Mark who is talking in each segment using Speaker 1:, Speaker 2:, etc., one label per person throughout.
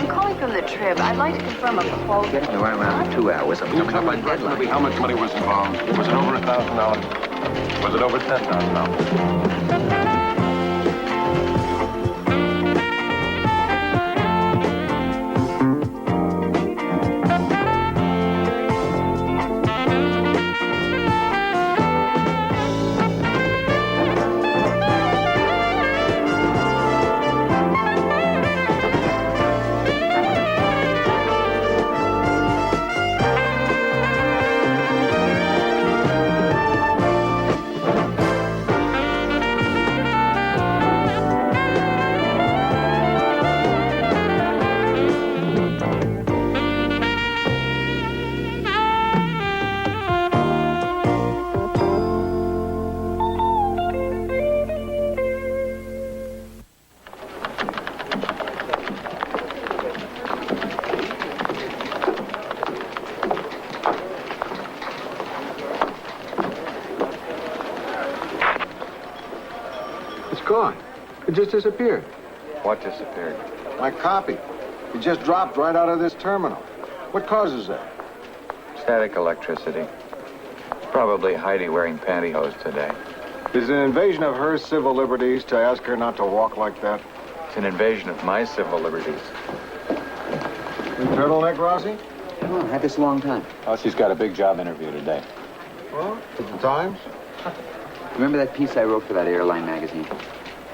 Speaker 1: I'm calling from the Trib. I'd like to confirm a quote.
Speaker 2: Get me right around 2 hours. I'm coming up on deadline.
Speaker 3: How much money was involved? Was it over $1,000? Was it over $10,000?
Speaker 4: Gone. It just disappeared.
Speaker 3: What disappeared?
Speaker 4: My copy. It just dropped right out of this terminal. What causes that?
Speaker 3: Static electricity. Probably Heidi wearing pantyhose today.
Speaker 4: Is it an invasion of her civil liberties to ask her not to walk like that?
Speaker 3: It's an invasion of my civil liberties.
Speaker 4: You turtleneck, Rossi?
Speaker 2: Oh, I've had this a long time.
Speaker 3: Oh, she's got a big job interview today.
Speaker 4: Well, at the Times?
Speaker 2: Remember that piece I wrote for that airline magazine?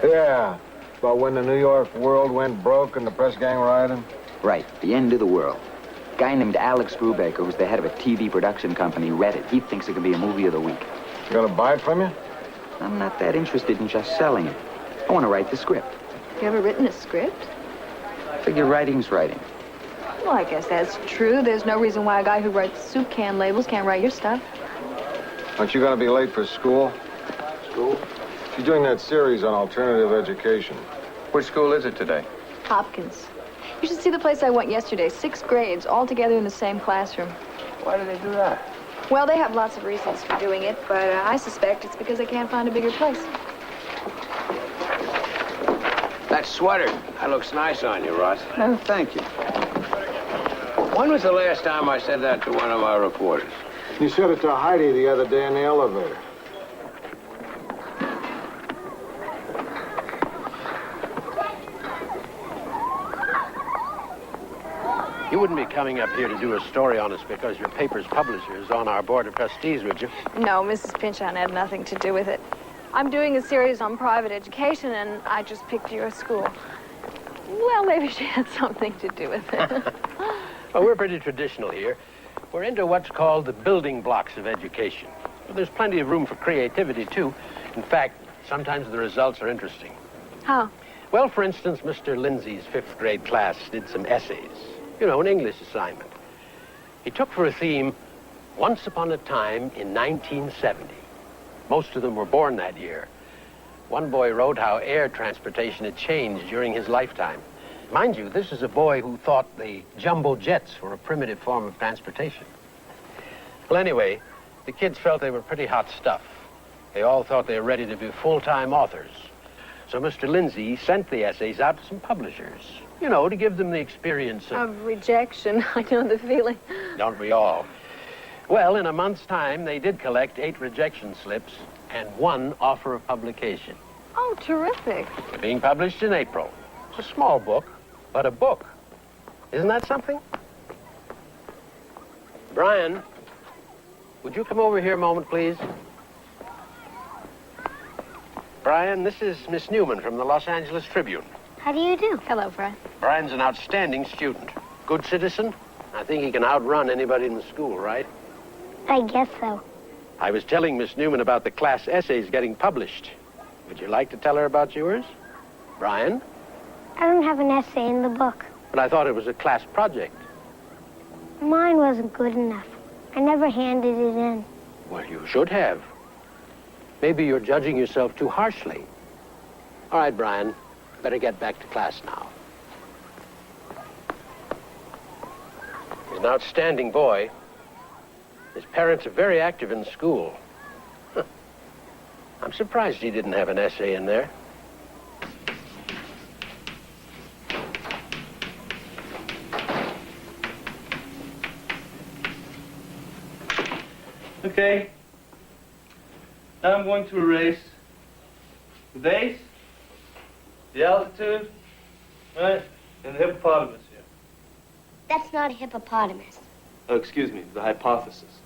Speaker 4: Yeah. About when the New York World went broke and the press gang rioted?
Speaker 2: Right. The end of the world. A guy named Alex Brubaker, who's the head of a TV production company, read it. He thinks it can be a movie of the week.
Speaker 4: You gonna buy it from you?
Speaker 2: I'm not that interested in just selling it. I want to write the script.
Speaker 1: You ever written a script?
Speaker 2: Figure writing's writing.
Speaker 1: Well, I guess that's true. There's no reason why a guy who writes soup can labels can't write your stuff.
Speaker 4: Aren't you gonna be late for school? School? She's doing that series on alternative education.
Speaker 3: Which school is it today?
Speaker 1: Hopkins. You should see the place I went yesterday. 6 grades, all together in the same classroom.
Speaker 3: Why do they do that?
Speaker 1: Well, they have lots of reasons for doing it, but I suspect it's because they can't find a bigger place.
Speaker 5: That sweater, that looks nice on you, Ross.
Speaker 2: Oh, thank you.
Speaker 5: When was the last time I said that to one of our reporters?
Speaker 4: You said it to Heidi the other day in the elevator.
Speaker 6: You wouldn't be coming up here to do a story on us because your paper's publisher is on our board of trustees, would you?
Speaker 1: No, Mrs. Pinchon had nothing to do with it. I'm doing a series on private education, and I just picked your school. Well, maybe she had something to do with it.
Speaker 6: Well, we're pretty traditional here. We're into what's called the building blocks of education. But there's plenty of room for creativity, too. In fact, sometimes the results are interesting.
Speaker 1: How?
Speaker 6: Well, for instance, Mr. Lindsay's 5th grade class did some essays. You know, an English assignment. He took for a theme, Once Upon a Time in 1970. Most of them were born that year. One boy wrote how air transportation had changed during his lifetime. Mind you, this is a boy who thought the jumbo jets were a primitive form of transportation. Well, anyway, the kids felt they were pretty hot stuff. They all thought they were ready to be full-time authors. So Mr. Lindsay sent the essays out to some publishers. You know, to give them the experience
Speaker 1: Of rejection. I know the feeling.
Speaker 6: Don't we all? Well, in a month's time, they did collect 8 rejection slips and 1 offer of publication.
Speaker 1: Oh, terrific.
Speaker 6: They're being published in April. It's a small book, but a book. Isn't that something? Brian, would you come over here a moment, please? Brian, this is Miss Newman from the Los Angeles Tribune.
Speaker 7: How do you do?
Speaker 1: Hello, Fred.
Speaker 6: Brian's an outstanding student. Good citizen. I think he can outrun anybody in the school, right?
Speaker 7: I guess so.
Speaker 6: I was telling Miss Newman about the class essays getting published. Would you like to tell her about yours? Brian?
Speaker 7: I don't have an essay in the book.
Speaker 6: But I thought it was a class project.
Speaker 7: Mine wasn't good enough. I never handed it in.
Speaker 6: Well, you should have. Maybe you're judging yourself too harshly. All right, Brian. Better get back to class now. He's an outstanding boy. His parents are very active in school. Huh. I'm surprised he didn't have an essay in there.
Speaker 8: Okay. Now I'm going to erase the base, the altitude, right, and the hippopotamus here.
Speaker 7: That's not a hippopotamus.
Speaker 8: Oh, excuse me, the hypothesis.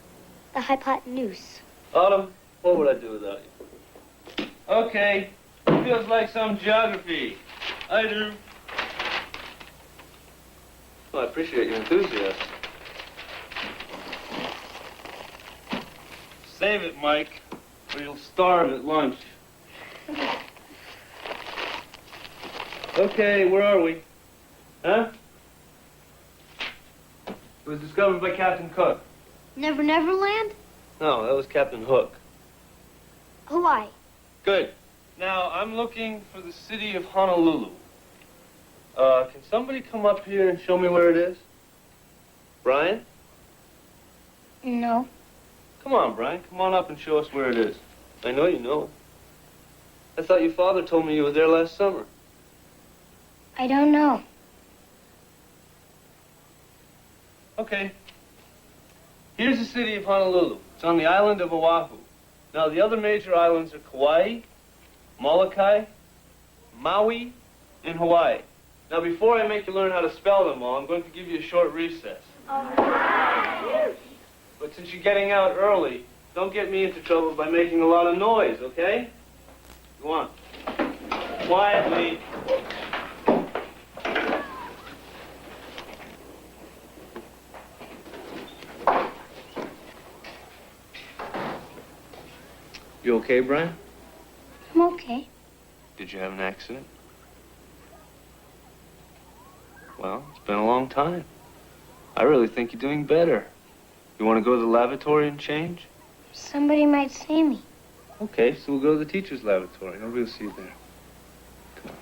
Speaker 7: The hypotenuse.
Speaker 8: Autumn, what would I do without you? Okay. Feels like some geography. I do. Well, I appreciate your enthusiasm. Save it, Mike, or you'll starve at lunch. Okay, where are we? Huh? It was discovered by Captain Cook.
Speaker 7: Never Neverland?
Speaker 8: No, that was Captain Hook.
Speaker 7: Hawaii.
Speaker 8: Good. Now, I'm looking for the city of Honolulu. Can somebody come up here and show me where it is? Brian?
Speaker 7: No.
Speaker 8: Come on, Brian. Come on up and show us where it is. I know you know. I thought your father told me you were there last summer.
Speaker 7: I don't know.
Speaker 8: Okay. Here's the city of Honolulu. It's on the island of Oahu. Now, the other major islands are Kauai, Molokai, Maui, and Hawaii. Now, before I make you learn how to spell them all, I'm going to give you a short recess. But since you're getting out early, don't get me into trouble by making a lot of noise, okay? Go on. Quietly. You okay, Brian?
Speaker 7: I'm okay.
Speaker 8: Did you have an accident? Well, it's been a long time. I really think you're doing better. You want to go to the lavatory and change?
Speaker 7: Somebody might see me.
Speaker 8: Okay, so we'll go to the teacher's lavatory. Nobody will see you there. Come on.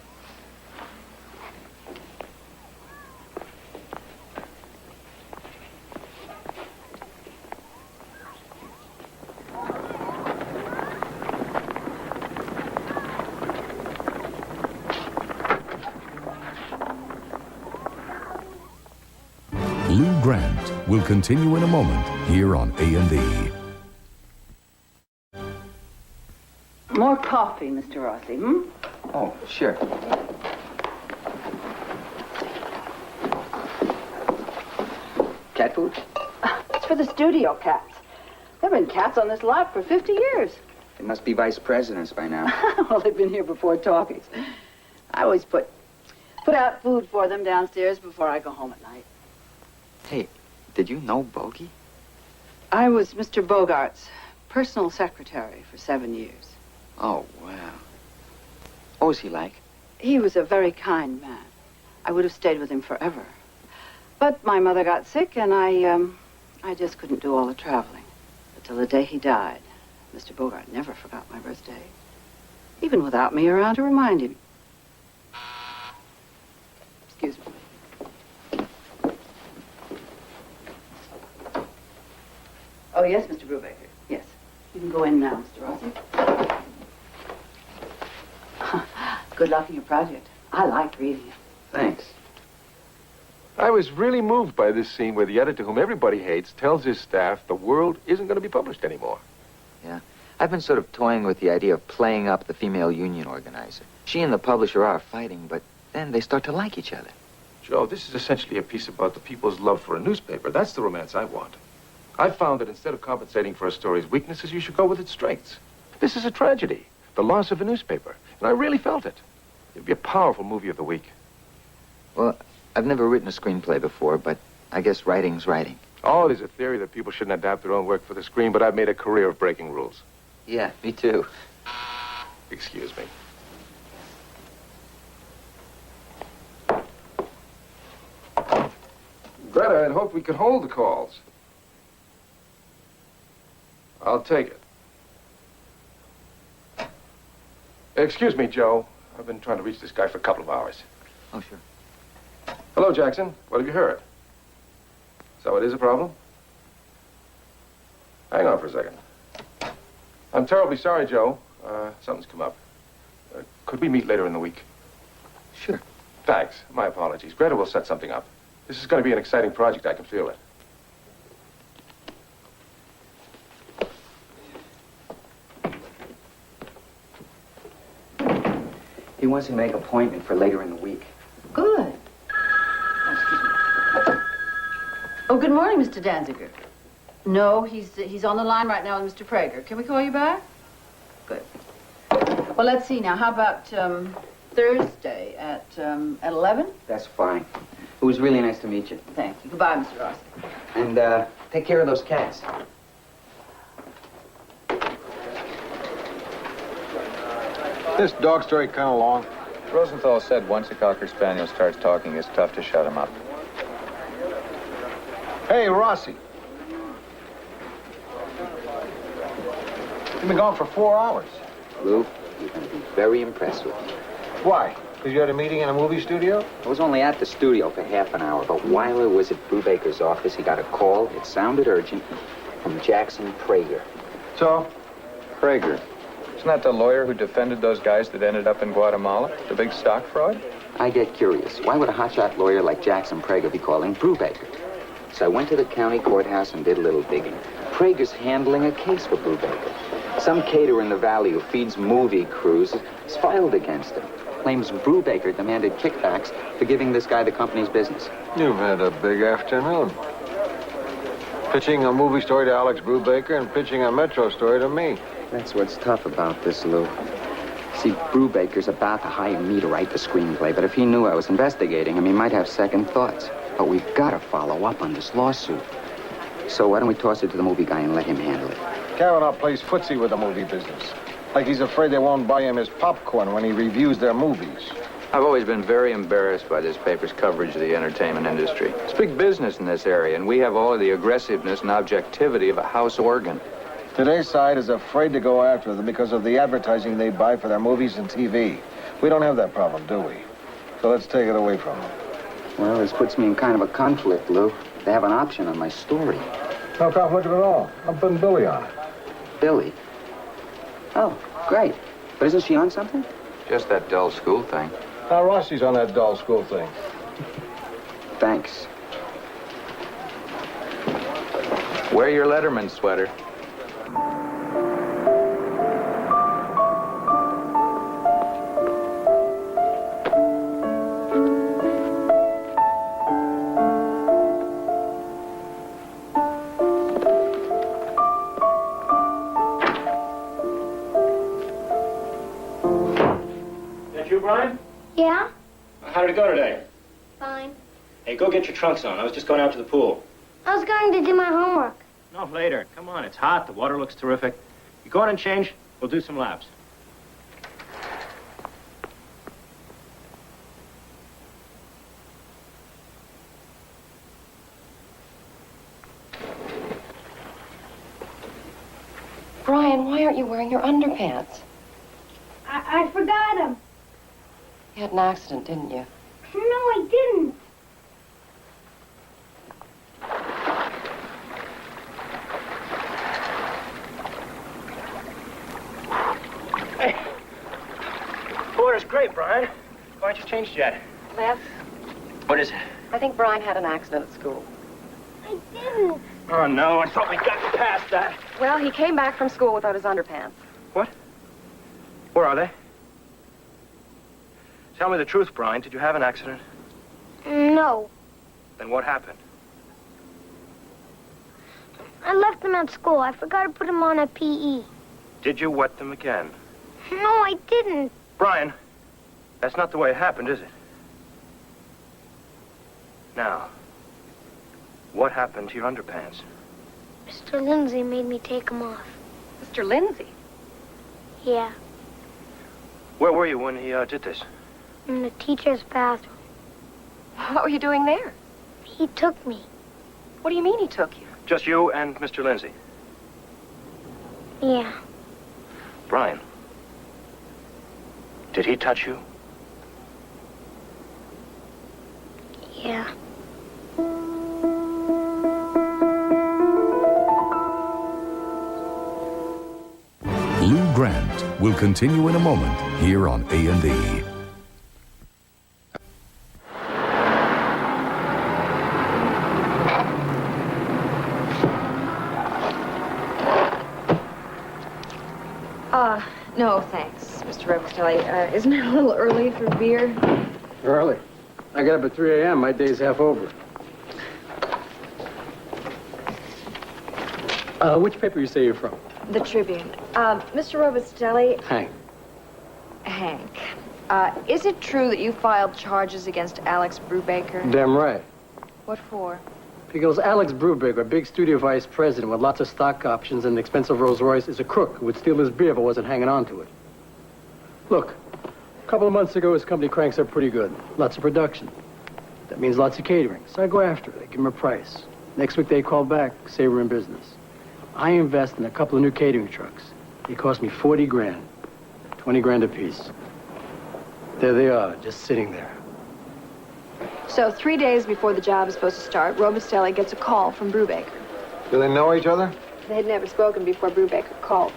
Speaker 9: Lou Grant will continue in a moment here on A&E.
Speaker 10: More coffee, Mr. Rossi, hmm?
Speaker 2: Oh, sure. Cat food?
Speaker 10: It's for the studio cats. There have been cats on this lot for 50 years.
Speaker 2: They must be vice presidents by now.
Speaker 10: Well, they've been here before talkies. I always put out food for them downstairs before I go home at night.
Speaker 2: Hey, did you know Bogey?
Speaker 10: I was Mr. Bogart's personal secretary for 7 years.
Speaker 2: Oh, wow. What was he like?
Speaker 10: He was a very kind man. I would have stayed with him forever. But my mother got sick, and I just couldn't do all the traveling. Until the day he died, Mr. Bogart never forgot my birthday. Even without me around to remind him. Excuse me. Oh, yes, Mr. Brubaker. Yes. You can go in now, Mr. Rossi. Good luck in your project. I liked reading it.
Speaker 2: Thanks.
Speaker 3: I was really moved by this scene where the editor, whom everybody hates, tells his staff the world isn't going to be published anymore.
Speaker 2: Yeah. I've been sort of toying with the idea of playing up the female union organizer. She and the publisher are fighting, but then they start to like each other.
Speaker 3: Joe, this is essentially a piece about the people's love for a newspaper. That's the romance I want. I've found that instead of compensating for a story's weaknesses, you should go with its strengths. This is a tragedy, the loss of a newspaper, and I really felt it. It'd be a powerful movie of the week.
Speaker 2: Well, I've never written a screenplay before, but I guess writing's writing.
Speaker 3: Oh, there's a theory that people shouldn't adapt their own work for the screen, but I've made a career of breaking rules.
Speaker 2: Yeah, me too.
Speaker 3: Excuse me. Greta, I'd hoped we could hold the calls. I'll take it. Excuse me, Joe. I've been trying to reach this guy for a couple of hours.
Speaker 2: Oh, sure.
Speaker 3: Hello, Jackson. What have you heard? So it is a problem? Hang on for a second. I'm terribly sorry, Joe. Something's come up. Could we meet later in the week?
Speaker 2: Sure.
Speaker 3: Thanks. My apologies. Greta will set something up. This is going to be an exciting project. I can feel it.
Speaker 2: He wants to make an appointment for later in the week.
Speaker 10: Good. Oh, excuse me. Oh, good morning, Mr. Danziger. No, he's on the line right now with Mr. Prager. Can we call you back? Good. Well, let's see now. How about Thursday at 11?
Speaker 2: That's fine. It was really nice to meet you.
Speaker 10: Thank you. Goodbye, Mr. Ross.
Speaker 2: And, take care of those cats.
Speaker 4: This dog story kind of long.
Speaker 11: Rosenthal said once a Cocker Spaniel starts talking, it's tough to shut him up.
Speaker 4: Hey, Rossi. You've been gone for 4 hours.
Speaker 2: Lou, you're going to be very impressed with me.
Speaker 4: Why? Because you had a meeting in a movie studio?
Speaker 2: I was only at the studio for half an hour, but while I was at Brubaker's office, he got a call. It sounded urgent from Jackson Prager.
Speaker 4: So?
Speaker 11: Prager. Isn't that the lawyer who defended those guys that ended up in Guatemala? The big stock fraud?
Speaker 2: I get curious. Why would a hotshot lawyer like Jackson Prager be calling Brubaker? So I went to the county courthouse and did a little digging. Prager's handling a case for Brubaker. Some caterer in the valley who feeds movie crews has filed against him. Claims Brubaker demanded kickbacks for giving this guy the company's business.
Speaker 4: You've had a big afternoon. Pitching a movie story to Alex Brubaker and pitching a Metro story to me.
Speaker 2: That's what's tough about this, Lou. See, Brubaker's about to hire me to write the screenplay, but if he knew I was investigating him, he might have second thoughts. But we've got to follow up on this lawsuit. So why don't we toss it to the movie guy and let him handle it?
Speaker 4: Kavanaugh plays footsie with the movie business. Like he's afraid they won't buy him his popcorn when he reviews their movies.
Speaker 11: I've always been very embarrassed by this paper's coverage of the entertainment industry. It's big business in this area, and we have all of the aggressiveness and objectivity of a house organ.
Speaker 4: Today's side is afraid to go after them because of the advertising they buy for their movies and TV. We don't have that problem, do we? So let's take it away from them.
Speaker 2: Well, this puts me in kind of a conflict, Lou. They have an option on my story.
Speaker 4: No conflict at all. I'm putting Billy on it.
Speaker 2: Billy? Oh, great. But isn't she on something?
Speaker 11: Just that dull school thing.
Speaker 4: Now, Rossi's on that dull school thing.
Speaker 2: Thanks.
Speaker 11: Wear your Letterman sweater.
Speaker 8: Brian?
Speaker 7: Yeah?
Speaker 8: How did it go today?
Speaker 7: Fine.
Speaker 8: Hey, go get your trunks on. I was just going out to the pool.
Speaker 7: I was going to do my homework.
Speaker 8: No, later. Come on, it's hot. The water looks terrific. You go on and change. We'll do some laps.
Speaker 12: Brian, why aren't you wearing your underpants?
Speaker 7: I forgot them.
Speaker 12: You had an accident, didn't you?
Speaker 7: No, I didn't.
Speaker 8: Hey, the water's great, Brian. Why aren't you changed yet?
Speaker 12: Les,
Speaker 8: What is it?
Speaker 12: I think Brian had an accident at school.
Speaker 7: I didn't.
Speaker 8: Oh, no, I thought we got past that.
Speaker 12: Well, he came back from school without his underpants.
Speaker 8: What? Where are they? Tell me the truth, Brian. Did you have an accident?
Speaker 7: No.
Speaker 8: Then what happened?
Speaker 7: I left them at school. I forgot to put them on at PE.
Speaker 8: Did you wet them again?
Speaker 7: No, I didn't.
Speaker 8: Brian, that's not the way it happened, is it? Now, what happened to your underpants?
Speaker 7: Mr. Lindsay made me take them off.
Speaker 12: Mr. Lindsay?
Speaker 7: Yeah,
Speaker 8: Where were you when he did this?
Speaker 7: in the teacher's bathroom.
Speaker 12: What were you doing there?
Speaker 7: He took me.
Speaker 12: What do you mean he took you?
Speaker 8: Just you and Mr. Lindsay.
Speaker 7: Yeah.
Speaker 8: Brian, did he touch you?
Speaker 7: Yeah.
Speaker 9: Lou Grant will continue in a moment here on A&E.
Speaker 10: No, thanks, Mr.
Speaker 1: Mr. Robustelli. Isn't it a little early for beer?
Speaker 6: Early. I get up at 3 a.m. My day's half over. Which paper you say you're from?
Speaker 1: The Tribune. Mr. Robustelli.
Speaker 6: Hank.
Speaker 1: Hank. Is it true that you filed charges against Alex Brubaker?
Speaker 6: Damn right.
Speaker 1: What for?
Speaker 6: Because Alex Brubaker, a big studio vice president with lots of stock options and an expensive Rolls Royce, is a crook who would steal his beer if it wasn't hanging on to it. Look, a couple of months ago, his company cranks up pretty good. Lots of production. That means lots of catering. So I go after it. I give him a price. Next week, they call back, say we're in business. I invest in a couple of new catering trucks. They cost me 40 grand. 20 grand apiece. There they are, just sitting there.
Speaker 1: So 3 days before the job is supposed to start, Robustelli gets a call from Brubaker.
Speaker 4: Do they know each other?
Speaker 1: They had never spoken before Brubaker called.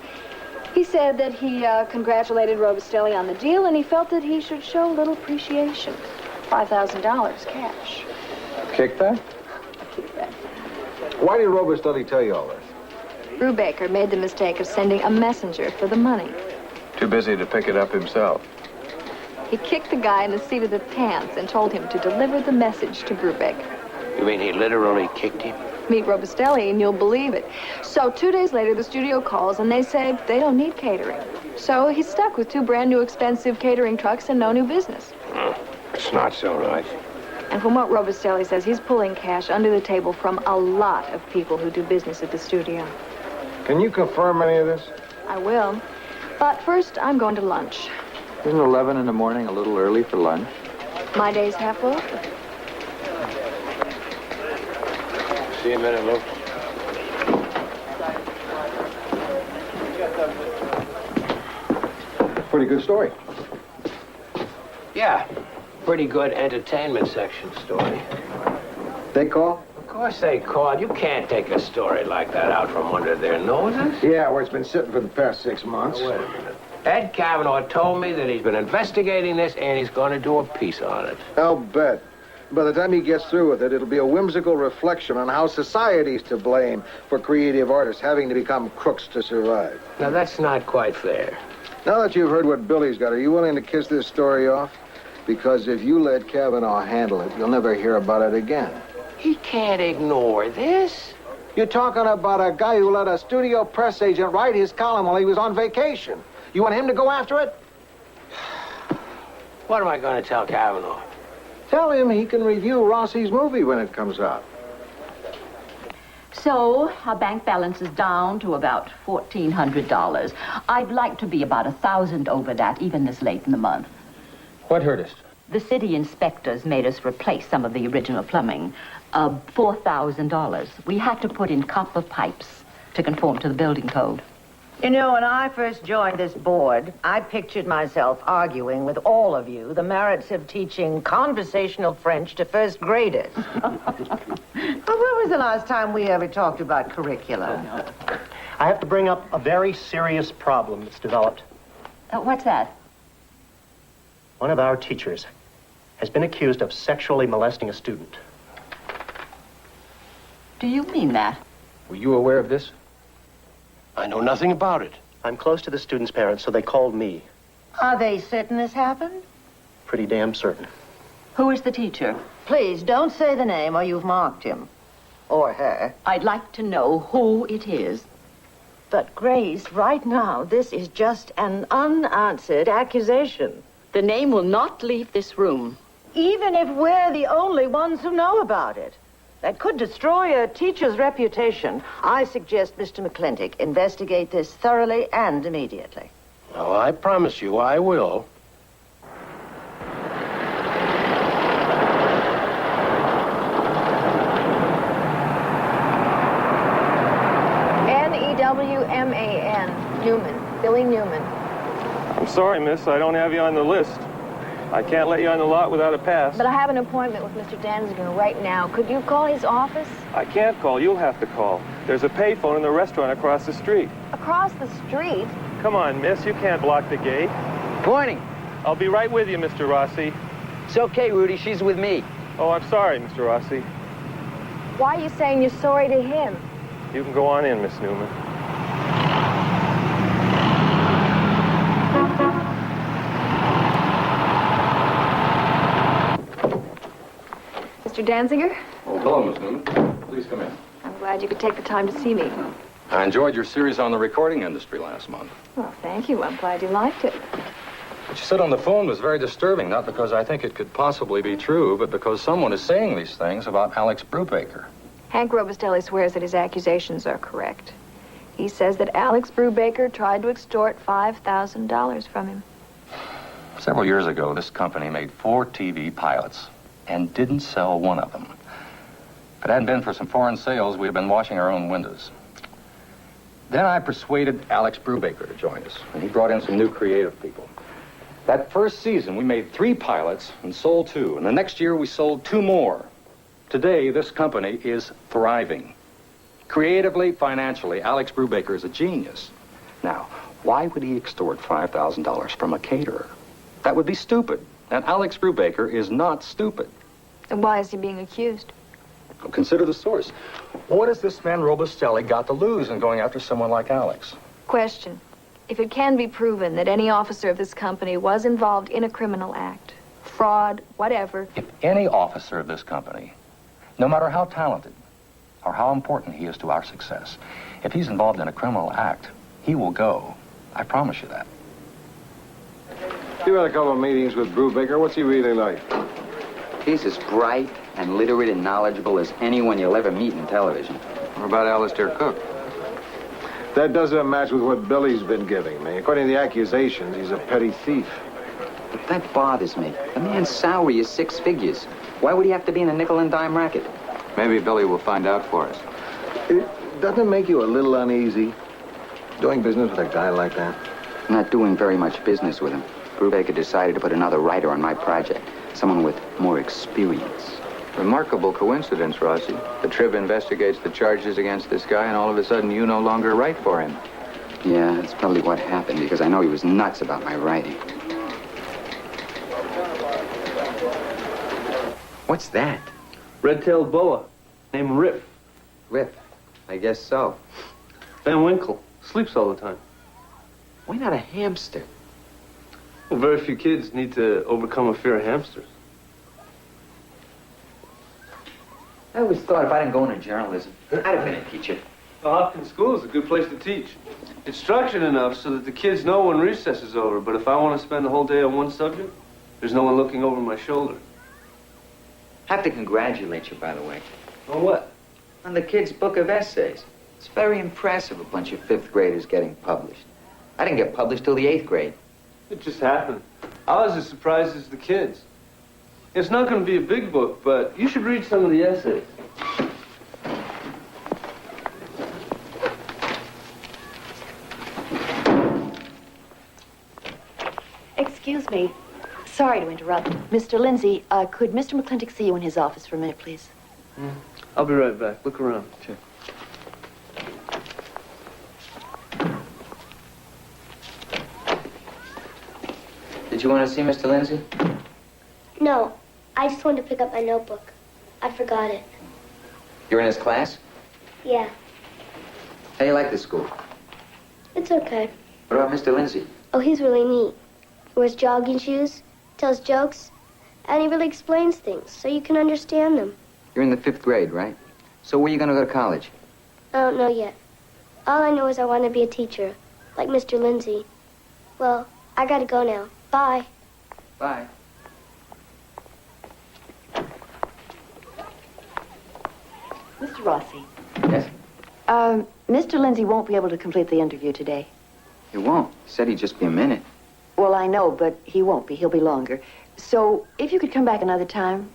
Speaker 1: He said that he congratulated Robustelli on the deal, and he felt that he should show a little appreciation. $5,000 cash.
Speaker 4: Kick that?
Speaker 1: Keep that.
Speaker 4: Why did Robustelli tell you all this?
Speaker 1: Brubaker made the mistake of sending a messenger for the money.
Speaker 11: Too busy to pick it up himself.
Speaker 1: He kicked the guy in the seat of the pants and told him to deliver the message to Brubaker.
Speaker 5: You mean he literally kicked him?
Speaker 1: Meet Robustelli and you'll believe it. So 2 days later, the studio calls and they say they don't need catering. So he's stuck with 2 brand new expensive catering trucks and no new business.
Speaker 5: It's not so nice.
Speaker 1: And from what Robustelli says, he's pulling cash under the table from a lot of people who do business at the studio.
Speaker 4: Can you confirm any of this?
Speaker 1: I will. But first, I'm going to lunch.
Speaker 11: Isn't 11 in the morning a little early for lunch?
Speaker 1: My day's half over.
Speaker 5: See you in a minute, Lou.
Speaker 4: Pretty good story.
Speaker 5: Yeah, pretty good entertainment section story.
Speaker 4: They call?
Speaker 5: Of course they called. You can't take a story like that out from under their noses.
Speaker 4: Yeah, where it's been sitting for the past 6 months.
Speaker 5: Now, wait a minute. Ed Kavanaugh told me that he's been investigating this and he's going to do a piece on it.
Speaker 4: I'll bet. By the time he gets through with it, it'll be a whimsical reflection on how society's to blame for creative artists having to become crooks to survive.
Speaker 5: Now, that's not quite fair.
Speaker 4: Now that you've heard what Billy's got, are you willing to kiss this story off? Because if you let Kavanaugh handle it, you'll never hear about it again.
Speaker 5: He can't ignore this.
Speaker 4: You're talking about a guy who let a studio press agent write his column while he was on vacation. You want him to go after it?
Speaker 5: What am I going to tell Kavanaugh?
Speaker 4: Tell him he can review Rossi's movie when it comes out.
Speaker 13: So, our bank balance is down to about $1,400. I'd like to be about 1,000 over that, even this late in the month.
Speaker 6: What hurt us?
Speaker 13: The city inspectors made us replace some of the original plumbing. $4,000. We had to put in copper pipes to conform to the building code.
Speaker 14: You know, when I first joined this board, I pictured myself arguing with all of you the merits of teaching conversational French to first graders. But when was the last time we ever talked about curriculum?
Speaker 15: I have to bring up a very serious problem that's developed.
Speaker 13: What's that?
Speaker 15: One of our teachers has been accused of sexually molesting a student.
Speaker 13: Do you mean that?
Speaker 6: Were you aware of this?
Speaker 5: I know nothing about it.
Speaker 15: I'm close to the student's parents, so they called me.
Speaker 14: Are they certain this happened?
Speaker 15: Pretty damn certain.
Speaker 13: Who is the teacher?
Speaker 14: Please, don't say the name or you've marked him. Or her.
Speaker 13: I'd like to know who it is.
Speaker 14: But, Grace, right now, this is just an unanswered accusation.
Speaker 13: The name will not leave this room.
Speaker 14: Even if we're the only ones who know about it. That could destroy a teacher's reputation. I suggest Mr. McClintock investigate this thoroughly and immediately.
Speaker 5: Oh, I promise you I will.
Speaker 1: N-E-W-M-A-N. Newman. Billy Newman.
Speaker 16: I'm sorry, miss. I don't have you on the list. I can't let you on the lot without a pass.
Speaker 1: But I have an appointment with Mr. Danziger right now. Could you call his office?
Speaker 16: I can't call. You'll have to call. There's a payphone in the restaurant across the street.
Speaker 1: Across the street?
Speaker 16: Come on, miss. You can't block the gate.
Speaker 17: Morning.
Speaker 16: I'll be right with you, Mr. Rossi.
Speaker 17: It's okay, Rudy. She's with me.
Speaker 16: Oh, I'm sorry, Mr. Rossi.
Speaker 1: Why are you saying you're sorry to him?
Speaker 16: You can go on in, Miss Newman.
Speaker 1: Mr. Danziger,
Speaker 18: Oh, hello, Miss Newman. Please come in.
Speaker 1: I'm glad you could take the time to see me.
Speaker 18: I enjoyed your series on the recording industry last month.
Speaker 1: Well, thank you. I'm glad you liked it.
Speaker 18: What you said on the phone was very disturbing, not because I think it could possibly be true, but because someone is saying these things about Alex Brubaker.
Speaker 1: Hank Robustelli swears that his accusations are correct. He says that Alex Brubaker tried to extort $5,000 from him.
Speaker 18: Several years ago, this company made 4 TV pilots and didn't sell one of them. If it hadn't been for some foreign sales, we'd have been washing our own windows. Then I persuaded Alex Brubaker to join us, and he brought in some new creative people. That first season, we made 3 pilots and sold 2, and the next year we sold 2 more. Today, this company is thriving. Creatively, financially, Alex Brubaker is a genius. Now, why would he extort $5,000 from a caterer? That would be stupid, and Alex Brubaker is not stupid.
Speaker 1: And why is he being accused?
Speaker 18: Well, consider the source. What has this man Robustelli got to lose in going after someone like Alex?
Speaker 1: Question. If it can be proven that any officer of this company was involved in a criminal act, fraud, whatever...
Speaker 18: If any officer of this company, no matter how talented or how important he is to our success, if he's involved in a criminal act, he will go. I promise you that.
Speaker 4: You had a couple of meetings with Brubaker. What's he really like?
Speaker 2: He's as bright and literate and knowledgeable as anyone you'll ever meet in television.
Speaker 18: What about Alistair Cook?
Speaker 4: That doesn't match with what Billy's been giving me. According to the accusations, he's a petty thief.
Speaker 2: But that bothers me. The man's salary is 6 figures. Why would he have to be in a nickel and dime racket?
Speaker 11: Maybe Billy will find out for us.
Speaker 4: Doesn't it make you a little uneasy doing business with a guy like that?
Speaker 2: I'm not doing very much business with him. Brubaker decided to put another writer on my project. Someone with more experience.
Speaker 11: Remarkable coincidence, Rossi. The Trib investigates the charges against this guy, and all of a sudden you no longer write for him.
Speaker 2: Yeah, that's probably what happened, because I know he was nuts about my writing. What's that?
Speaker 8: Red-tailed boa, named Rip.
Speaker 2: Rip? I guess so.
Speaker 8: Van Winkle. Sleeps all the time.
Speaker 2: Why not a hamster?
Speaker 8: Well, very few kids need to overcome a fear of hamsters.
Speaker 2: I always thought if I didn't go into journalism, I'd have been a teacher.
Speaker 8: Well, Hopkins School is a good place to teach. It's structured enough so that the kids know when recess is over, but if I want to spend the whole day on one subject, there's no one looking over my shoulder.
Speaker 2: I have to congratulate you, by the way.
Speaker 8: On what?
Speaker 2: On the kids' book of essays. It's very impressive, a bunch of 5th graders getting published. I didn't get published till the 8th grade.
Speaker 8: It just happened. I was as surprised as the kids. It's not going to be a big book, but you should read some of the essays.
Speaker 12: Excuse me. Sorry to interrupt. Mr. Lindsay, could Mr. McClintock see you in his office for a minute, please?
Speaker 8: I'll be right back. Look around.
Speaker 2: Sure. Did you want to see Mr. Lindsay?
Speaker 7: No, I just wanted to pick up my notebook. I forgot it.
Speaker 2: You're in his class?
Speaker 7: Yeah,
Speaker 2: How do you like the school?
Speaker 7: it's okay.
Speaker 2: What about Mr. Lindsay?
Speaker 7: Oh, he's really neat. He wears jogging shoes, tells jokes, and he really explains things so you can understand them.
Speaker 2: You're in the 5th grade, right? So where are you going to go to college?
Speaker 7: I don't know yet. All I know is I want to be a teacher, like Mr. Lindsay. Well, I gotta go now. Bye.
Speaker 2: Bye.
Speaker 12: Mr. Rossi.
Speaker 2: Yes?
Speaker 12: Mr. Lindsay won't be able to complete the interview today.
Speaker 2: He won't. He said he'd just be a minute.
Speaker 12: Well, I know, but he won't be. He'll be longer. So, if you could come back another time.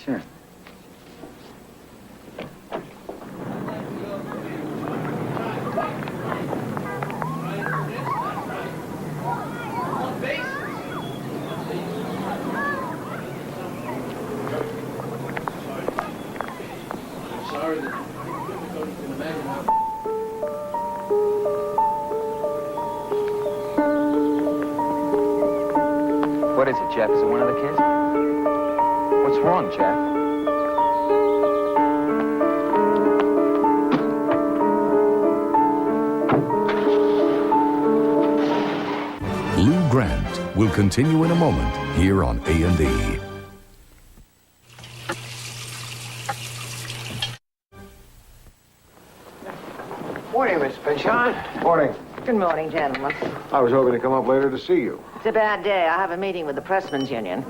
Speaker 2: Sure.
Speaker 11: What is it, Jeff? Is it one of the kids? What's wrong, Jeff?
Speaker 9: Lou Grant will continue in a moment here on A&E.
Speaker 6: Morning, Mr. Pinchon.
Speaker 4: Morning.
Speaker 14: Good morning, gentlemen.
Speaker 4: I was hoping to come up later to see you.
Speaker 14: It's a bad day. I have a meeting with the Pressmen's Union.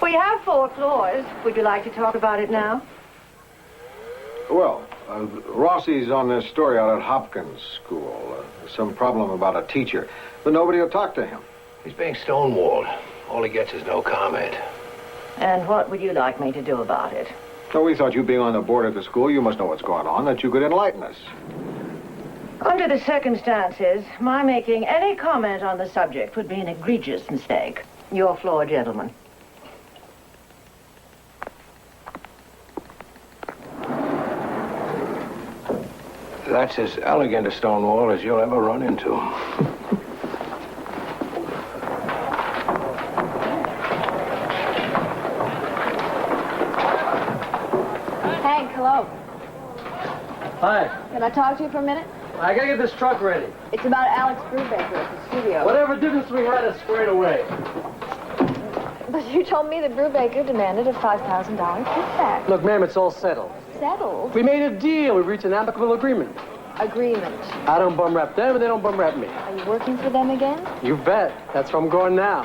Speaker 14: We have 4 floors. Would you like to talk about it now?
Speaker 4: Well, Rossi's on this story out at Hopkins School. Some problem about a teacher, but nobody will talk to him.
Speaker 6: He's being stonewalled. All he gets is no comment.
Speaker 14: And what would you like me to do about it?
Speaker 4: So we thought you being on the board at the school, you must know what's going on, that you could enlighten us.
Speaker 14: Under the circumstances, my making any comment on the subject would be an egregious mistake. Your floor, gentlemen.
Speaker 6: That's as elegant a stone wall as you'll ever run into.
Speaker 1: Hank, hello.
Speaker 19: Hi.
Speaker 1: Can I talk to you for a minute?
Speaker 19: I gotta get this truck ready.
Speaker 1: It's about Alex Brubaker at the studio.
Speaker 19: Whatever difference we had is squared away.
Speaker 1: But you told me that Brubaker demanded a $5,000 kickback.
Speaker 19: Look, ma'am, it's all settled.
Speaker 1: Settled?
Speaker 19: We made a deal. We reached an amicable agreement.
Speaker 1: Agreement.
Speaker 19: I don't bum rap them, and they don't bum rap me.
Speaker 1: Are you working for them again?
Speaker 19: You bet. That's where I'm going now.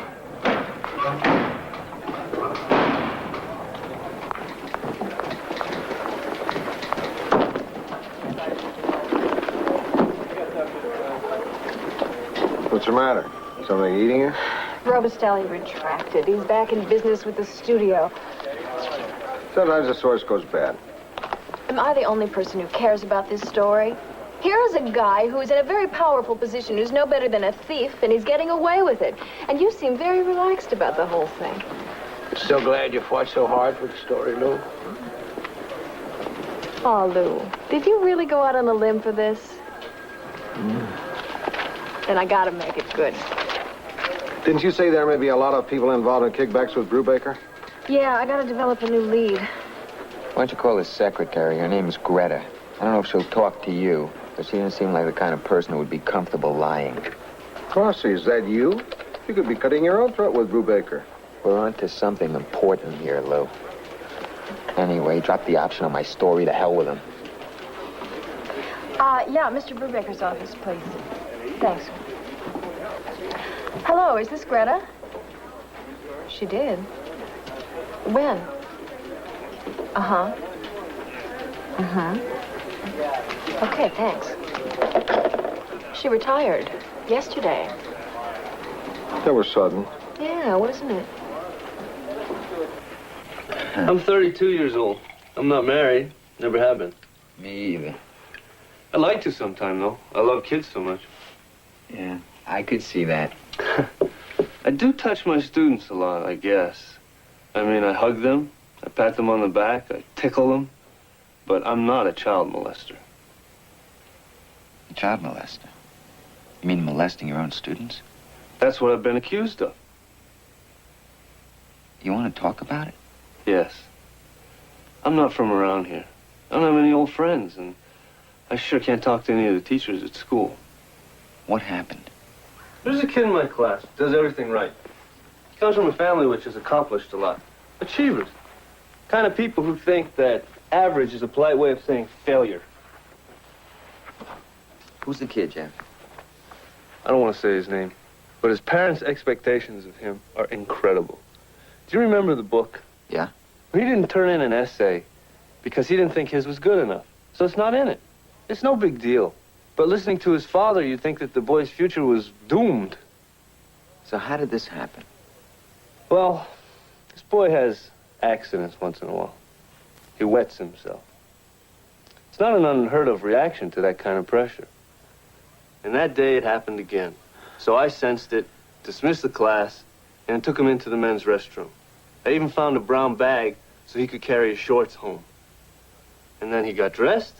Speaker 4: What's the matter? Something eating you?
Speaker 1: Robustelli retracted. He's back in business with the studio.
Speaker 4: Sometimes the source goes bad.
Speaker 1: Am I the only person who cares about this story? Here is a guy who is in a very powerful position, who's no better than a thief, and he's getting away with it. And you seem very relaxed about the whole thing.
Speaker 5: Still glad you fought so hard for the story, Lou?
Speaker 1: Oh, Lou, did you really go out on a limb for this? Then I gotta make it good.
Speaker 4: Didn't you say there may be a lot of people involved in kickbacks with Brubaker?
Speaker 1: Yeah, I gotta develop a new lead.
Speaker 2: Why don't you call his secretary? Her name's Greta. I don't know if she'll talk to you, but she doesn't seem like the kind of person who would be comfortable lying.
Speaker 4: Rossi, is that you? You could be cutting your own throat with Brubaker.
Speaker 2: We're on to something important here, Lou. Anyway, drop the option on my story. To hell with him.
Speaker 1: Yeah, Mr. Brubaker's office, please. Thanks. Hello, is this Greta? She did. When? Uh-huh. Uh-huh. Okay, thanks. She retired yesterday.
Speaker 4: That was sudden.
Speaker 1: Yeah, wasn't it?
Speaker 8: I'm 32 years old. I'm not married. Never have been.
Speaker 2: Me either.
Speaker 8: I'd like to sometime, though. I love kids so much.
Speaker 2: Yeah, I could see that.
Speaker 8: I do touch my students a lot, I guess. I mean, I hug them, I pat them on the back, I tickle them. But I'm not a child molester.
Speaker 2: A child molester? You mean molesting your own students?
Speaker 8: That's what I've been accused of.
Speaker 2: You want to talk about it?
Speaker 8: Yes. I'm not from around here. I don't have any old friends, and I sure can't talk to any of the teachers at school.
Speaker 2: What happened?
Speaker 8: There's a kid in my class who does everything right. He comes from a family which has accomplished a lot. Achievers. Kind of people who think that average is a polite way of saying failure.
Speaker 2: Who's the kid, Jeff?
Speaker 8: I don't want to say his name, but his parents' expectations of him are incredible. Do you remember the book?
Speaker 2: Yeah.
Speaker 8: He didn't turn in an essay because he didn't think his was good enough. So it's not in it. It's no big deal. But listening to his father, you'd think that the boy's future was doomed.
Speaker 2: So how did this happen?
Speaker 8: Well, this boy has accidents once in a while. He wets himself. It's not an unheard of reaction to that kind of pressure. And that day it happened again. So I sensed it, dismissed the class, and took him into the men's restroom. I even found a brown bag so he could carry his shorts home. And then he got dressed,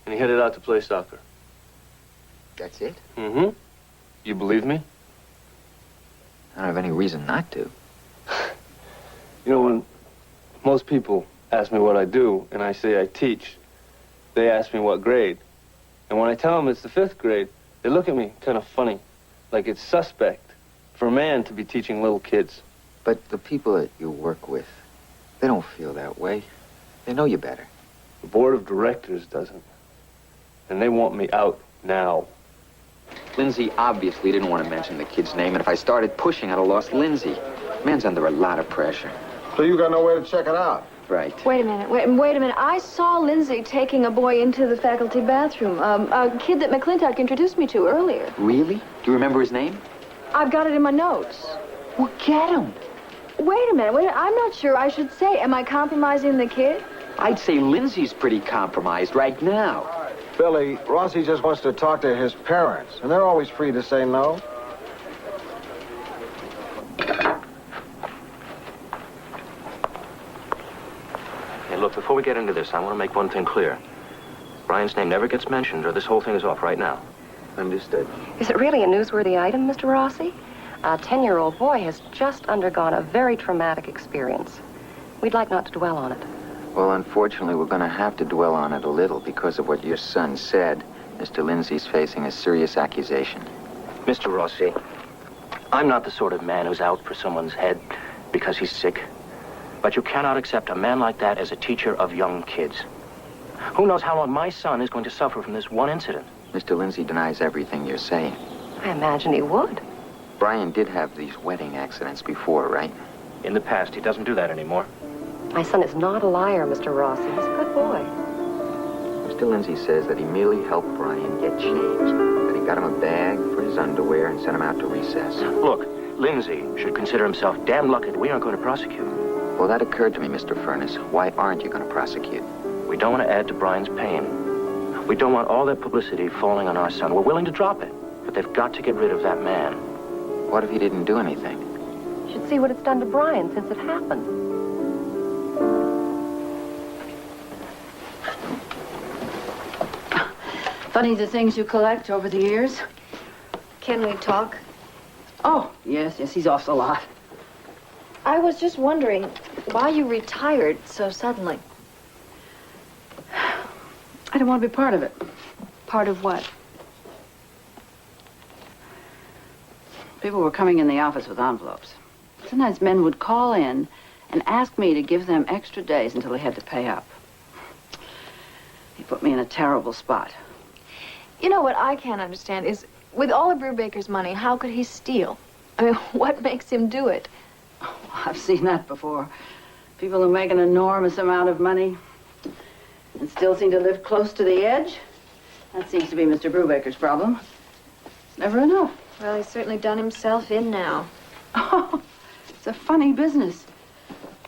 Speaker 8: and he headed out to play soccer.
Speaker 2: That's it?
Speaker 8: Mm-hmm. You believe me?
Speaker 2: I don't have any reason not to.
Speaker 8: You know, when most people ask me what I do, and I say I teach, they ask me what grade. And when I tell them it's the 5th grade, they look at me kind of funny, like it's suspect for a man to be teaching little kids.
Speaker 2: But the people that you work with, they don't feel that way. They know you better.
Speaker 8: The board of directors doesn't. And they want me out now.
Speaker 2: Lindsay obviously didn't want to mention the kid's name, and if I started pushing, I'd have lost Lindsay. Man's under a lot of pressure.
Speaker 4: So you got no way to check it out?
Speaker 2: Right.
Speaker 1: Wait a minute, wait a minute. I saw Lindsay taking a boy into the faculty bathroom. A kid that McClintock introduced me to earlier.
Speaker 2: Really? Do you remember his name?
Speaker 1: I've got it in my notes.
Speaker 2: Well, get him.
Speaker 1: Wait a minute, I'm not sure I should say. Am I compromising the kid?
Speaker 2: I'd say Lindsay's pretty compromised right now.
Speaker 4: Billy, Rossi just wants to talk to his parents, and they're always free to say no.
Speaker 20: Hey, look, before we get into this, I want to make one thing clear. Brian's name never gets mentioned, or this whole thing is off right now.
Speaker 2: Understood.
Speaker 21: Is it really a newsworthy item, Mr. Rossi? A 10-year-old boy has just undergone a very traumatic experience. We'd like not to dwell on it.
Speaker 2: Well, unfortunately, we're going to have to dwell on it a little because of what your son said. Mr. Lindsay's facing a serious accusation.
Speaker 20: Mr. Rossi, I'm not the sort of man who's out for someone's head because he's sick. But you cannot accept a man like that as a teacher of young kids. Who knows how long my son is going to suffer from this one incident?
Speaker 2: Mr. Lindsay denies everything you're saying.
Speaker 21: I imagine he would.
Speaker 2: Brian did have these wedding accidents before, right?
Speaker 20: In the past, he doesn't do that anymore.
Speaker 21: My son is not a liar, Mr. Rossi. He's a good boy.
Speaker 2: Mr. Lindsay says that he merely helped Brian get changed, that he got him a bag for his underwear and sent him out to recess.
Speaker 20: Look, Lindsay should consider himself damn lucky that we aren't going to prosecute.
Speaker 2: Well, that occurred to me, Mr. Furness. Why aren't you going to prosecute?
Speaker 20: We don't want to add to Brian's pain. We don't want all that publicity falling on our son. We're willing to drop it, but they've got to get rid of that man.
Speaker 2: What if he didn't do anything?
Speaker 21: You should see what it's done to Brian since it happened.
Speaker 10: Funny the things you collect over the years.
Speaker 1: Can we talk?
Speaker 10: Oh, yes, he's off the lot.
Speaker 1: I was just wondering why you retired so suddenly.
Speaker 10: I don't want to be part of it.
Speaker 1: Part of what?
Speaker 10: People were coming in the office with envelopes. Sometimes men would call in and ask me to give them extra days until they had to pay up. He put me in a terrible spot.
Speaker 1: You know what I can't understand is, with all of Brubaker's money, how could he steal? I mean, what makes him do it?
Speaker 10: Oh, I've seen that before. People who make an enormous amount of money and still seem to live close to the edge. That seems to be Mr. Brubaker's problem. It's never enough.
Speaker 1: Well, he's certainly done himself in now.
Speaker 10: Oh, it's a funny business.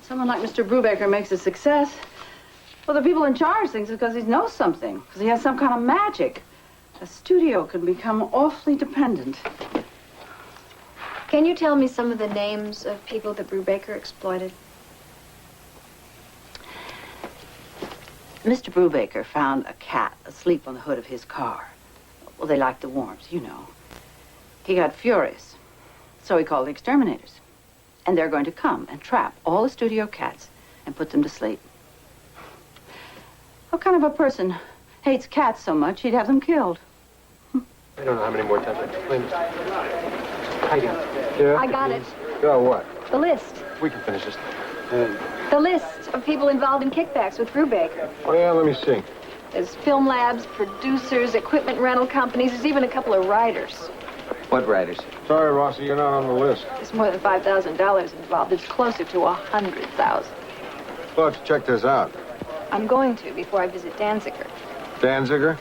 Speaker 10: Someone like Mr. Brubaker makes a success. Well, the people in charge think it's because he knows something, because he has some kind of magic. A studio can become awfully dependent.
Speaker 1: Can you tell me some of the names of people that Brubaker exploited?
Speaker 10: Mr. Brubaker found a cat asleep on the hood of his car. Well, they like the warmth, you know. He got furious, so he called the exterminators. And they're going to come and trap all the studio cats and put them to sleep. What kind of a person hates cats so much he'd have them killed?
Speaker 19: I don't know how many more times I can this. I got it.
Speaker 4: Yeah?
Speaker 1: I got it.
Speaker 4: Got what?
Speaker 1: The list.
Speaker 19: We can finish this.
Speaker 1: The list of people involved in kickbacks with Brubaker.
Speaker 4: Oh, yeah, let me see.
Speaker 1: There's film labs, producers, equipment rental companies. There's even a couple of writers.
Speaker 2: What writers?
Speaker 4: Sorry, Rossi, you're not on the list.
Speaker 1: There's more than $5,000 involved. It's closer to $100,000.
Speaker 4: Well, let's check this out.
Speaker 1: I'm going to before I visit Danziger.
Speaker 4: Danziger?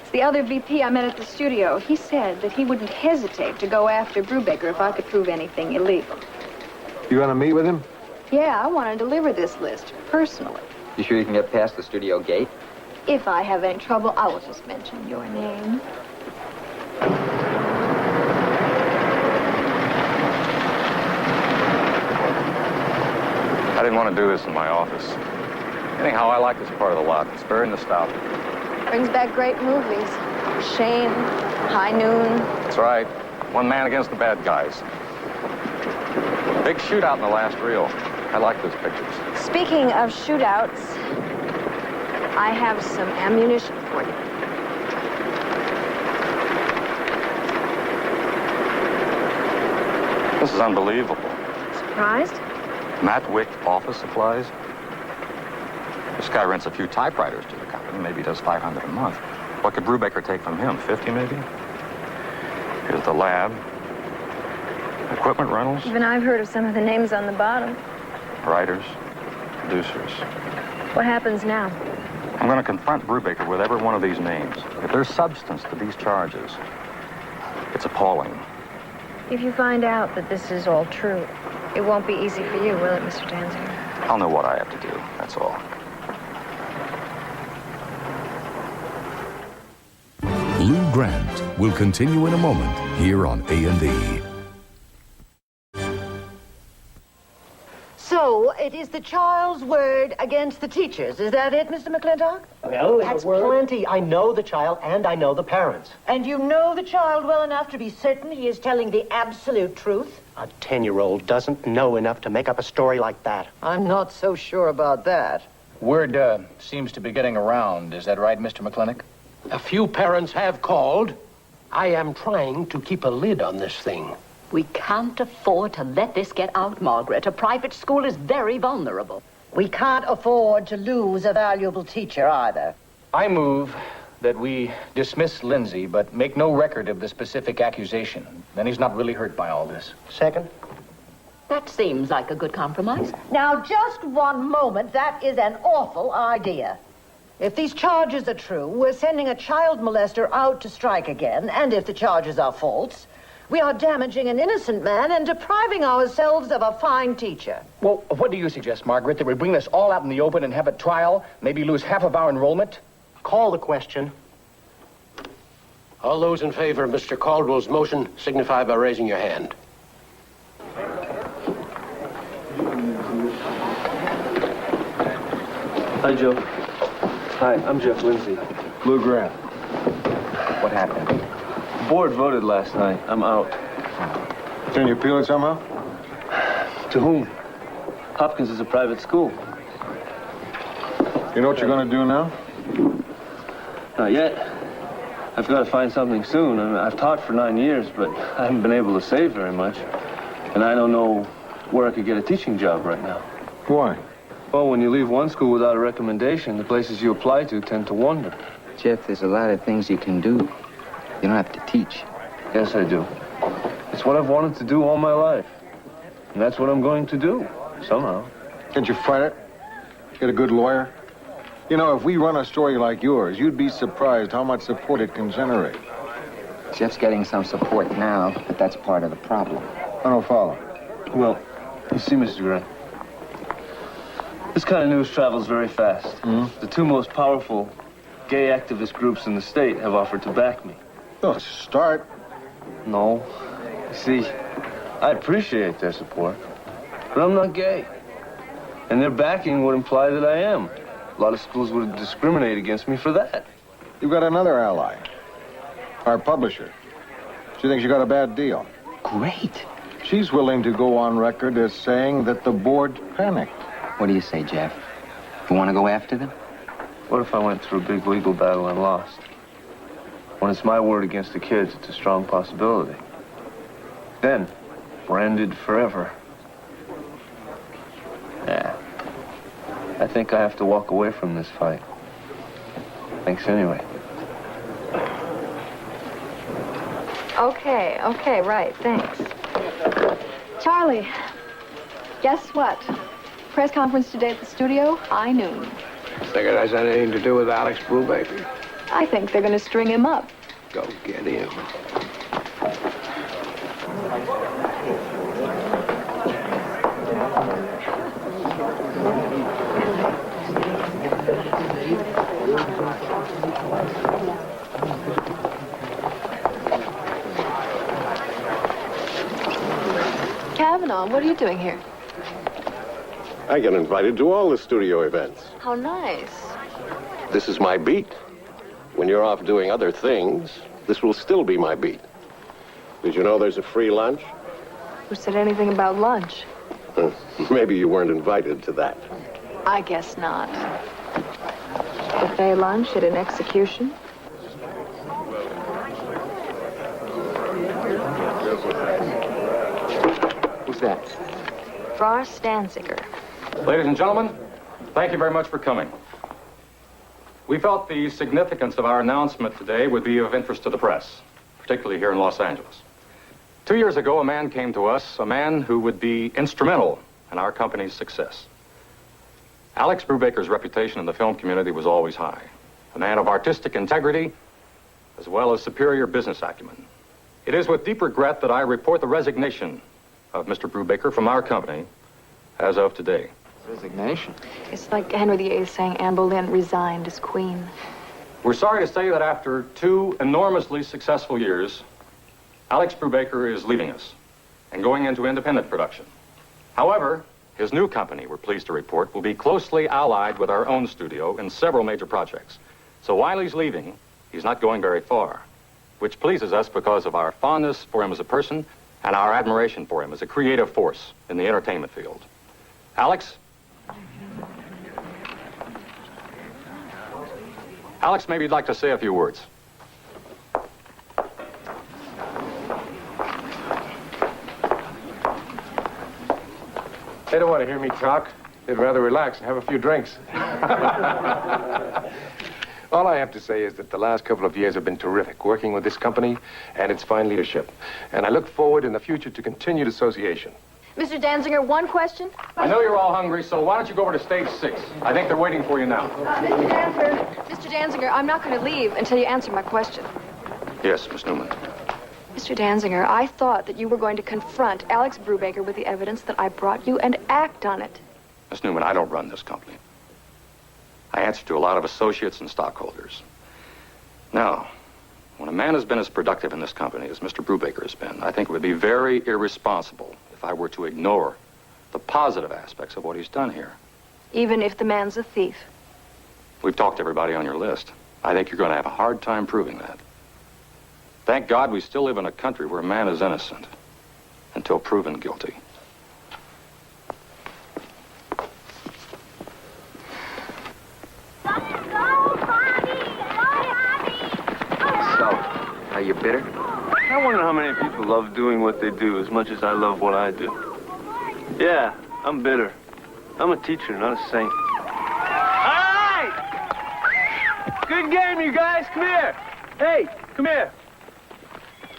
Speaker 1: It's the other VP I met at the studio. He said that he wouldn't hesitate to go after Brubaker if I could prove anything illegal.
Speaker 4: You gonna meet with him?
Speaker 1: Yeah, I want to deliver this list personally.
Speaker 2: You sure you can get past the studio gate?
Speaker 1: If I have any trouble, I will just mention your name.
Speaker 18: I didn't want to do this in my office. Anyhow, I like this part of the lot. It's very nostalgic.
Speaker 1: Brings back great movies. Shane, High Noon.
Speaker 18: That's right. One man against the bad guys. Big shootout in the last reel. I like those pictures.
Speaker 1: Speaking of shootouts, I have some ammunition for you.
Speaker 18: This is unbelievable.
Speaker 1: Surprised?
Speaker 18: Matt Wick office supplies? This guy rents a few typewriters to the company. Maybe he does $500 a month. What could Brubaker take from him? 50 maybe? Here's the lab. Equipment rentals.
Speaker 3: Even I've heard of some of the names on the bottom.
Speaker 18: Writers. Producers.
Speaker 3: What happens now?
Speaker 18: I'm going to confront Brubaker with every one of these names. If there's substance to these charges, it's appalling.
Speaker 3: If you find out that this is all true, it won't be easy for you, will it, Mr. Danziger?
Speaker 18: I'll know what I have to do, that's all.
Speaker 9: Lou Grant will continue in a moment here on A&E.
Speaker 14: So, it is the child's word against the teacher's. Is that it, Mr. McClintock?
Speaker 15: Well, that's plenty. I know the child and I know the parents.
Speaker 14: And you know the child well enough to be certain he is telling the absolute truth?
Speaker 15: A 10-year-old doesn't know enough to make up a story like that.
Speaker 14: I'm not so sure about that.
Speaker 22: Word seems to be getting around. Is that right, Mr. McClintock?
Speaker 5: A few parents have called. I am trying to keep a lid on this thing.
Speaker 13: We can't afford to let this get out, Margaret. A private school is very vulnerable.
Speaker 14: We can't afford to lose a valuable teacher either.
Speaker 22: I move that we dismiss Lindsay, but make no record of the specific accusation. Then he's not really hurt by all this.
Speaker 15: Second?
Speaker 13: That seems like a good compromise.
Speaker 14: Now, just one moment. That is an awful idea. If these charges are true, we're sending a child molester out to strike again, and if the charges are false, we are damaging an innocent man and depriving ourselves of a fine teacher.
Speaker 22: Well, what do you suggest, Margaret? That we bring this all out in the open and have a trial? Maybe lose half of our enrollment?
Speaker 15: Call the question.
Speaker 5: All those in favor of Mr. Caldwell's motion signify by raising your hand.
Speaker 8: Hi, Joe. Hi, I'm Jeff Lindsay.
Speaker 4: Lou Grant.
Speaker 22: What happened?
Speaker 8: The board voted last night. I'm out.
Speaker 4: Can you appeal it somehow?
Speaker 8: To whom? Hopkins is a private school.
Speaker 4: You know what you're going to do now?
Speaker 8: Not yet. I've got to find something soon. I mean, I've taught for 9 years, but I haven't been able to save very much. And I don't know where I could get a teaching job right now.
Speaker 4: Why?
Speaker 8: Well, when you leave one school without a recommendation, the places you apply to tend to wander.
Speaker 2: Jeff, there's a lot of things you can do. You don't have to teach.
Speaker 8: Yes, I do. It's what I've wanted to do all my life. And that's what I'm going to do, somehow.
Speaker 4: Can't you fight it? Get a good lawyer? You know, if we run a story like yours, you'd be surprised how much support it can generate.
Speaker 2: Jeff's getting some support now, but that's part of the problem.
Speaker 4: I don't follow.
Speaker 8: Well, you see, Mr. Grant, this kind of news travels very fast. The two most powerful gay activist groups in the state have offered to back me.
Speaker 4: Well, start.
Speaker 8: No. You see, I appreciate their support, but I'm not gay. And their backing would imply that I am. A lot of schools would discriminate against me for that.
Speaker 4: You've got another ally. Our publisher. She thinks you got a bad deal.
Speaker 2: Great.
Speaker 4: She's willing to go on record as saying that the board panicked.
Speaker 2: What do you say, Jeff? You want to go after them?
Speaker 8: What if I went through a big legal battle and lost? When it's my word against the kids, it's a strong possibility. Then, branded forever. Yeah. I think I have to walk away from this fight. Thanks anyway.
Speaker 1: Okay, right, thanks. Charlie, guess what? Press conference today at the studio, high noon.
Speaker 5: Think it has anything to do with Alex Brubaker?
Speaker 1: I think they're going to string him up.
Speaker 5: Go get him.
Speaker 1: Kavanaugh, what are you doing here?
Speaker 23: I get invited to all the studio events.
Speaker 1: How nice.
Speaker 23: This is my beat. When you're off doing other things, this will still be my beat. Did you know there's a free lunch?
Speaker 1: Who said anything about lunch?
Speaker 23: Maybe you weren't invited to that.
Speaker 1: I guess not. Buffet lunch at an execution?
Speaker 2: Who's that?
Speaker 1: Frost Danziger.
Speaker 18: Ladies and gentlemen, thank you very much for coming. We felt the significance of our announcement today would be of interest to the press, particularly here in Los Angeles. 2 years ago, a man came to us, a man who would be instrumental in our company's success. Alex Brubaker's reputation in the film community was always high. A man of artistic integrity, as well as superior business acumen. It is with deep regret that I report the resignation of Mr. Brubaker from our company as of today.
Speaker 1: Resignation? It's like Henry VIII saying Anne Boleyn resigned as queen.
Speaker 18: We're sorry to say that after 2 enormously successful years, Alex Brubaker is leaving us and going into independent production. However, his new company, we're pleased to report, will be closely allied with our own studio in several major projects. So while he's leaving, he's not going very far, which pleases us because of our fondness for him as a person and our admiration for him as a creative force in the entertainment field. Alex? Alex, maybe you'd like to say a few words.
Speaker 19: They don't want to hear me talk. They'd rather relax and have a few drinks. All I have to say is that the last couple of years have been terrific, working with this company and its fine leadership. And I look forward in the future to continued association.
Speaker 1: Mr. Danziger, one question.
Speaker 18: I know you're all hungry, so why don't you go over to stage 6? I think they're waiting for you now.
Speaker 1: Mr. Danziger, I'm not going to leave until you answer my question.
Speaker 18: Yes, Miss Newman.
Speaker 1: Mr. Danziger, I thought that you were going to confront Alex Brubaker with the evidence that I brought you and act on it.
Speaker 18: Miss Newman, I don't run this company. I answer to a lot of associates and stockholders. Now, when a man has been as productive in this company as Mr. Brubaker has been, I think it would be very irresponsible if I were to ignore the positive aspects of what he's done here.
Speaker 1: Even if the man's a thief.
Speaker 18: We've talked to everybody on your list. I think you're going to have a hard time proving that. Thank God we still live in a country where a man is innocent until proven guilty.
Speaker 2: So, are you bitter?
Speaker 8: I wonder how many people love doing what they do as much as I love what I do. Yeah, I'm bitter. I'm a teacher, not a saint. All right! Good game, you guys. Come here. Hey, come here.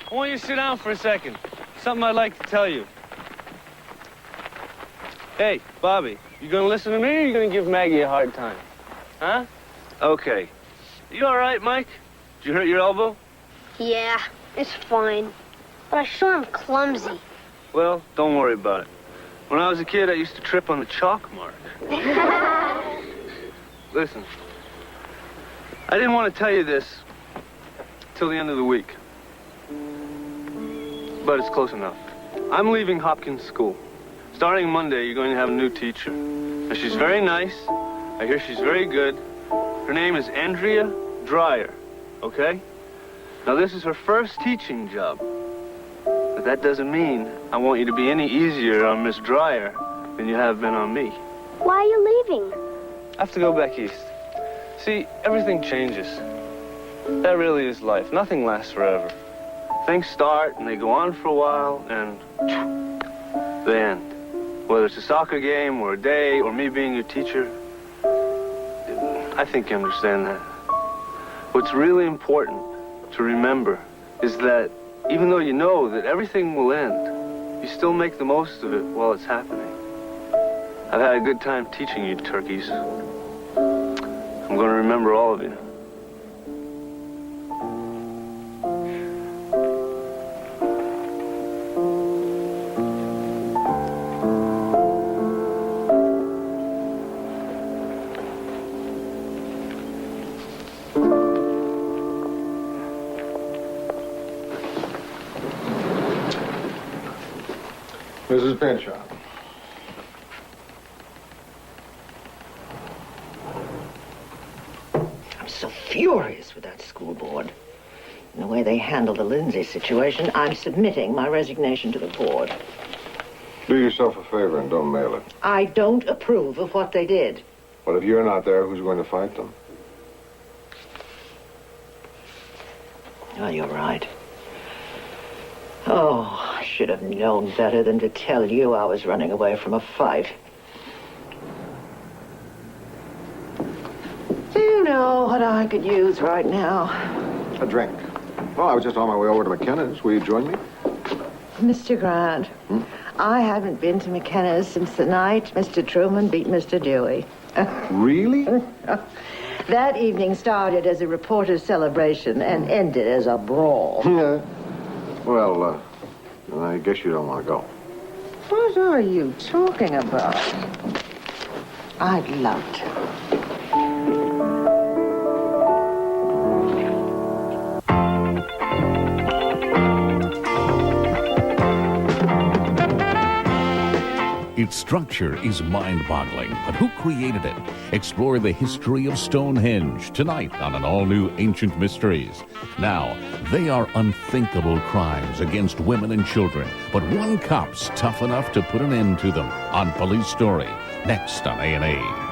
Speaker 8: I want you to sit down for a second. Something I'd like to tell you. Hey, Bobby, you gonna listen to me or you gonna give Maggie a hard time? Huh? Okay. You all right, Mike? Did you hurt your elbow?
Speaker 7: Yeah, it's fine. But I sure am clumsy.
Speaker 8: Well, don't worry about it. When I was a kid, I used to trip on the chalk mark. Listen, I didn't want to tell you this till the end of the week. But it's close enough. I'm leaving Hopkins School. Starting Monday, you're going to have a new teacher. Now, she's very nice. I hear she's very good. Her name is Andrea Dreyer, okay? Now, this is her first teaching job. But that doesn't mean I want you to be any easier on Miss Dreyer than you have been on me.
Speaker 7: Why are you leaving?
Speaker 8: I have to go back east. See, everything changes. That really is life. Nothing lasts forever. Things start and they go on for a while and they end. Whether it's a soccer game or a day or me being your teacher, I think you understand that. What's really important to remember is that even though you know that everything will end, you still make the most of it while it's happening. I've had a good time teaching you turkeys. I'm going to remember all of you.
Speaker 4: Mrs. Pinchot.
Speaker 14: I'm so furious with that school board. And the way they handled the Lindsay situation, I'm submitting my resignation to the board.
Speaker 4: Do yourself a favor and don't mail it.
Speaker 14: I don't approve of what they did.
Speaker 4: But if you're not there, who's going to fight them?
Speaker 14: Well, you're right. Oh, I should have known better than to tell you I was running away from a fight. You know what I could use right now?
Speaker 4: A drink. Well, I was just on my way over to McKenna's. Will you join me?
Speaker 14: Mr. Grant, I haven't been to McKenna's since the night Mr. Truman beat Mr. Dewey.
Speaker 4: Really?
Speaker 14: That evening started as a reporter's celebration and ended as a brawl.
Speaker 4: Well, I guess you don't want to go.
Speaker 14: What are you talking about? I'd love to.
Speaker 9: Its structure is mind-boggling, but who created it? Explore the history of Stonehenge tonight on an all-new Ancient Mysteries. Now, they are unthinkable crimes against women and children, but one cop's tough enough to put an end to them on Police Story, next on A&E.